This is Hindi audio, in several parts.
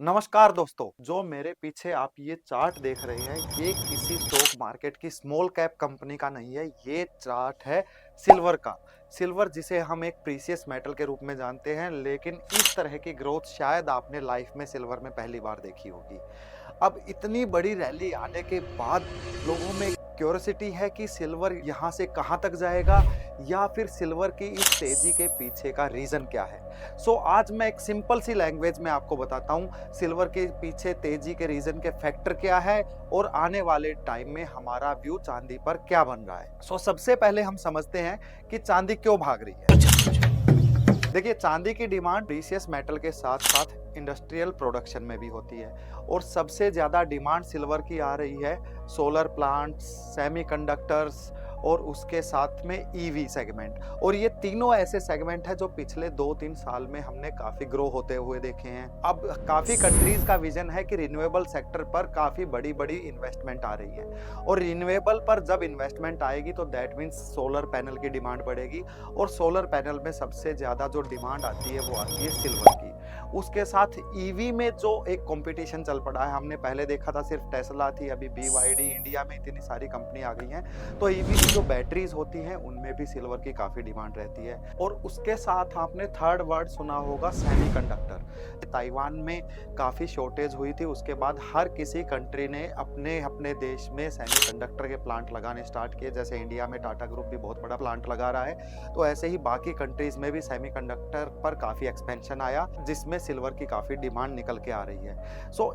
नमस्कार दोस्तों, जो मेरे पीछे आप ये चार्ट देख रहे हैं, ये किसी स्टॉक मार्केट की स्मॉल कैप कंपनी का नहीं है, ये चार्ट है सिल्वर का। सिल्वर जिसे हम एक प्रीशियस मेटल के रूप में जानते हैं, लेकिन इस तरह की ग्रोथ शायद आपने लाइफ में सिल्वर में पहली बार देखी होगी। अब इतनी बड़ी रैली आने के बाद लोगों में क्यूरियोसिटी है कि सिल्वर यहाँ से कहाँ तक जाएगा या फिर सिल्वर की इस तेजी के पीछे का रीजन क्या है। आज मैं एक सिंपल सी लैंग्वेज में आपको बताता हूँ सिल्वर के पीछे तेजी के रीजन के फैक्टर क्या है और आने वाले टाइम में हमारा व्यू चांदी पर क्या बन रहा है। सबसे पहले हम समझते हैं कि चांदी क्यों भाग रही है। देखिए, चांदी की डिमांड प्रीशियस मेटल के साथ साथ इंडस्ट्रियल प्रोडक्शन में भी होती है और सबसे ज्यादा डिमांड सिल्वर की आ रही है सोलर प्लांट्स, सेमीकंडक्टर्स और उसके साथ में ईवी सेगमेंट। और ये तीनों ऐसे सेगमेंट है जो पिछले 2-3 साल में हमने काफी ग्रो होते हुए देखे हैं। अब काफी कंट्रीज का विजन है कि रिन्यूएबल सेक्टर पर काफी बड़ी बड़ी इन्वेस्टमेंट आ रही है और रिन्यूएबल पर जब इन्वेस्टमेंट आएगी तो दैट मीन्स सोलर पैनल की डिमांड बढ़ेगी और सोलर पैनल में सबसे ज्यादा जो डिमांड आती है वो आती है सिल्वर की। उसके साथ ईवी में जो एक कंपटीशन चल पड़ा है, हमने पहले देखा था सिर्फ टेस्ला थी, अभी BYD, इंडिया में इतनी सारी कंपनी आ गई हैं, तो ईवी की जो बैटरीज होती हैं उनमें भी सिल्वर की काफी डिमांड रहती है। और उसके साथ आपने थर्ड वर्ड सुना होगा सेमीकंडक्टर। ताइवान में काफी शॉर्टेज हुई थी, उसके बाद हर किसी कंट्री ने अपने अपने देश में सेमीकंडक्टर के प्लांट लगाने स्टार्ट किए। जैसे इंडिया में टाटा ग्रुप भी बहुत बड़ा प्लांट लगा रहा है, तो ऐसे ही बाकी कंट्रीज में भी सेमीकंडक्टर पर काफी एक्सपेंशन आया जिसमें सिल्वर की काफी डिमांड निकल के आ रही है।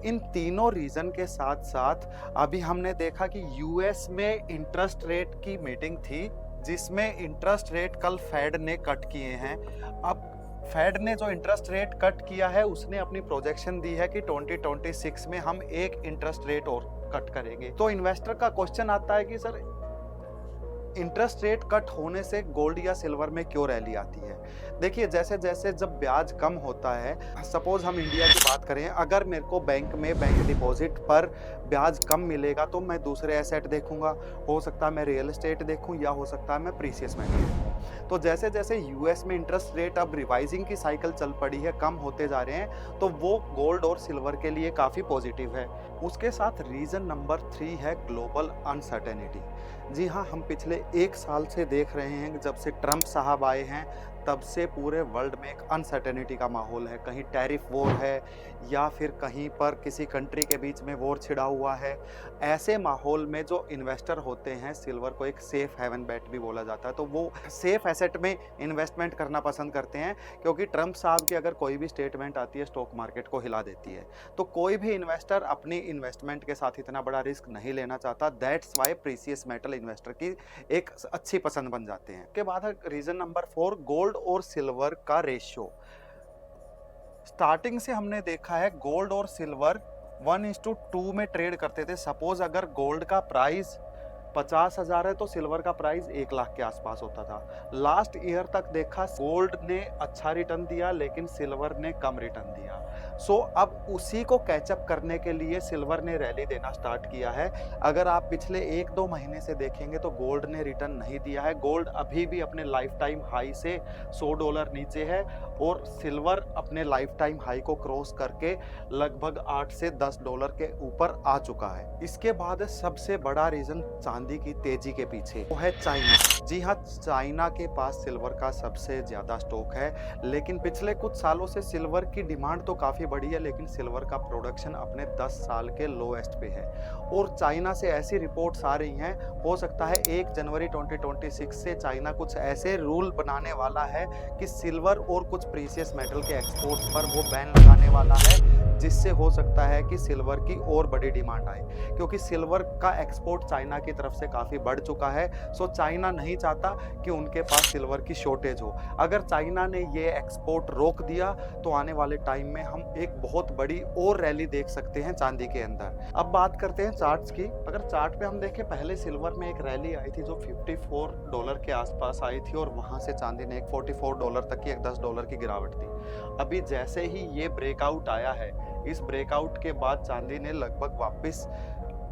इन तीनों रीजन के साथ साथ अभी हमने देखा कि यूएस में इंटरेस्ट रेट की मीटिंग थी जिसमें इंटरेस्ट रेट कल फेड ने कट किए हैं। अब फेड ने जो इंटरेस्ट रेट कट किया है उसने अपनी प्रोजेक्शन दी है कि 2026 में हम एक इंटरेस्ट रेट और कट करेंगे। तो इन्वेस्टर का क्वेश्चन आता है कि सर, इंटरेस्ट रेट कट होने से गोल्ड या सिल्वर में क्यों रैली आती है। देखिए, जैसे जैसे जब ब्याज कम होता है, सपोज हम इंडिया की बात करें, अगर मेरे को बैंक में बैंक डिपॉजिट पर ब्याज कम मिलेगा तो मैं दूसरे एसेट देखूंगा। हो सकता है मैं रियल एस्टेट देखूं या हो सकता है मैं प्रीशियस मेटल देखूं। तो जैसे जैसे यूएस में इंटरेस्ट रेट अब रिवाइजिंग की साइकिल चल पड़ी है, कम होते जा रहे हैं, तो वो गोल्ड और सिल्वर के लिए काफी पॉजिटिव है। उसके साथ रीजन नंबर 3 है ग्लोबल अनसर्टेनिटी। जी हाँ, हम पिछले 1 साल से देख रहे हैं, जब से ट्रंप साहब आए हैं तब से पूरे वर्ल्ड में एक अनसर्टेनिटी का माहौल है। कहीं टैरिफ वॉर है या फिर कहीं पर किसी कंट्री के बीच में वॉर छिड़ा हुआ है। ऐसे माहौल में जो इन्वेस्टर होते हैं, सिल्वर को एक सेफ हेवन बेट भी बोला जाता है, तो वो सेफ एसेट में इन्वेस्टमेंट करना पसंद करते हैं क्योंकि ट्रंप साहब की अगर कोई भी स्टेटमेंट आती है स्टॉक मार्केट को हिला देती है। तो कोई भी इन्वेस्टर अपनी इन्वेस्टमेंट के साथ इतना बड़ा रिस्क नहीं लेना चाहता। That's why precious metal investor की एक अच्छी पसंद बन जाते हैं। के बाद है रीजन नंबर 4, गोल्ड और सिल्वर का रेशियो। स्टार्टिंग से हमने देखा है गोल्ड और सिल्वर 1:2 में ट्रेड करते थे। सपोज अगर गोल्ड का प्राइस 50,000 है तो सिल्वर का प्राइस 1 लाख के आसपास होता था। लास्ट ईयर तक देखा गोल्ड ने अच्छा रिटर्न दिया लेकिन सिल्वर ने कम रिटर्न दिया। अब उसी को कैचअप करने के लिए सिल्वर ने रैली देना स्टार्ट किया है। अगर आप पिछले 1-2 महीने से देखेंगे तो गोल्ड ने रिटर्न नहीं दिया है। गोल्ड अभी भी अपने लाइफ टाइम हाई से $100 नीचे है और सिल्वर अपने लाइफ टाइम हाई को क्रॉस करके लगभग $8 से $10 के ऊपर आ चुका है। इसके बाद सबसे बड़ा रीजन चांदी की तेजी के पीछे वो है चाइना। जी हाँ, चाइना के पास सिल्वर का सबसे ज्यादा स्टॉक है, लेकिन पिछले कुछ सालों से सिल्वर की डिमांड तो काफी बढ़ी है लेकिन सिल्वर का प्रोडक्शन अपने 10 साल के लोएस्ट पे है। और चाइना से ऐसी रिपोर्ट्स आ रही हैं, हो सकता है 1 जनवरी 2026 से चाइना कुछ ऐसे रूल बनाने वाला है कि सिल्वर और कुछ प्रीशियस मेटल के एक्सपोर्ट्स पर वो बैन लगाने वाला है, जिससे हो सकता है कि सिल्वर की और बड़ी डिमांड आए, क्योंकि सिल्वर का एक्सपोर्ट चाइना की तरफ से काफी बढ़ चुका है। चाइना नहीं चाहता कि उनके पास सिल्वर की शॉर्टेज हो। अगर चाइना ने ये एक्सपोर्ट रोक दिया तो आने वाले टाइम में हम एक बहुत बड़ी और रैली देख सकते हैं चांदी के अंदर। अब बात करते हैं चार्ट्स की। अगर चार्ट पे हम देखें, पहले सिल्वर में एक रैली आई थी जो $54 के आसपास आई थी और वहां से चांदी ने एक $44 तक की एक $10 की गिरावट थी। अभी जैसे ही ये ब्रेकआउट आया है, इस ब्रेकआउट के बाद चांदी ने लगभग वापस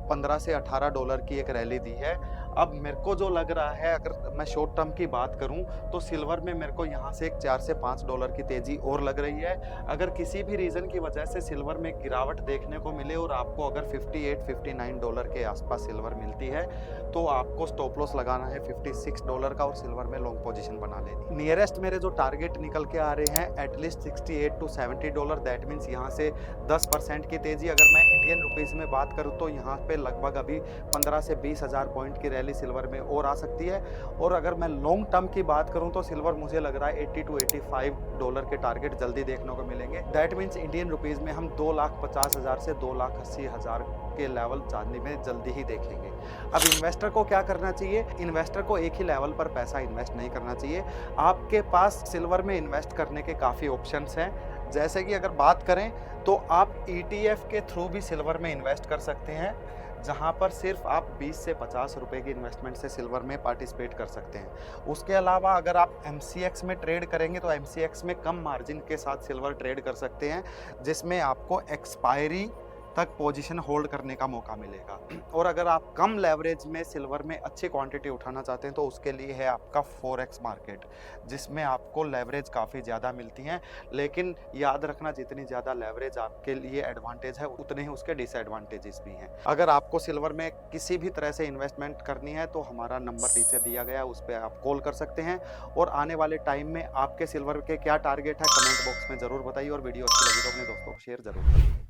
$15 से $18 की एक रैली दी है। अब मेरे को जो लग रहा है, अगर मैं शॉर्ट टर्म की बात करूं तो सिल्वर में मेरे को यहाँ से एक 4 से 5 डॉलर की तेजी और लग रही है। अगर किसी भी रीजन की वजह से सिल्वर में गिरावट देखने को मिले और आपको अगर 58-59 डॉलर के आसपास सिल्वर मिलती है तो आपको स्टॉप लॉस लगाना है 56 डॉलर का और सिल्वर में लॉन्ग पोजीशन बना लेनी। नियरेस्ट मेरे जो टारगेट निकल के आ रहे हैं at least 68 to 70 dollar, that means यहाँ से 10% की तेजी। अगर मैं इंडियन रुपीस में बात करूँ तो यहाँ पे लगभग अभी 15 से 20 हज़ार पॉइंट की रैली सिल्वर में और आ सकती है। और अगर मैं लॉन्ग टर्म की बात करूँ तो सिल्वर मुझे लग रहा है 80 टू 85 डॉलर के टारगेट जल्दी देखने को मिलेंगे। दैट मीन्स इंडियन रुपीस में हम 2,50,000 से 2,80,000 के लेवल चांदी में जल्दी ही देखेंगे। अब इन्वेस्टर को क्या करना चाहिए? इन्वेस्टर को एक ही लेवल पर पैसा इन्वेस्ट नहीं करना चाहिए। आपके पास सिल्वर में इन्वेस्ट करने के काफ़ी ऑप्शंस हैं। जैसे कि अगर बात करें तो आप ETF के थ्रू भी सिल्वर में इन्वेस्ट कर सकते हैं, जहां पर सिर्फ आप 20 से 50 रुपए की इन्वेस्टमेंट से सिल्वर में पार्टिसिपेट कर सकते हैं। उसके अलावा अगर आप MCX में ट्रेड करेंगे तो MCX में कम मार्जिन के साथ सिल्वर ट्रेड कर सकते हैं, जिसमें आपको एक्सपायरी तक पोजीशन होल्ड करने का मौका मिलेगा। और अगर आप कम लेवरेज में सिल्वर में अच्छी क्वांटिटी उठाना चाहते हैं तो उसके लिए है आपका फॉरेक्स मार्केट, जिसमें आपको लेवरेज काफ़ी ज़्यादा मिलती हैं। लेकिन याद रखना, जितनी ज़्यादा लेवरेज आपके लिए एडवांटेज है उतने ही उसके डिसएडवांटेजेस भी हैं। अगर आपको सिल्वर में किसी भी तरह से इन्वेस्टमेंट करनी है तो हमारा नंबर नीचे दिया गया है, उस पर आप कॉल कर सकते हैं। और आने वाले टाइम में आपके सिल्वर के क्या टारगेट है कमेंट बॉक्स में ज़रूर बताइए, और वीडियो अच्छी लगी तो अपने दोस्तों को शेयर जरूर करें।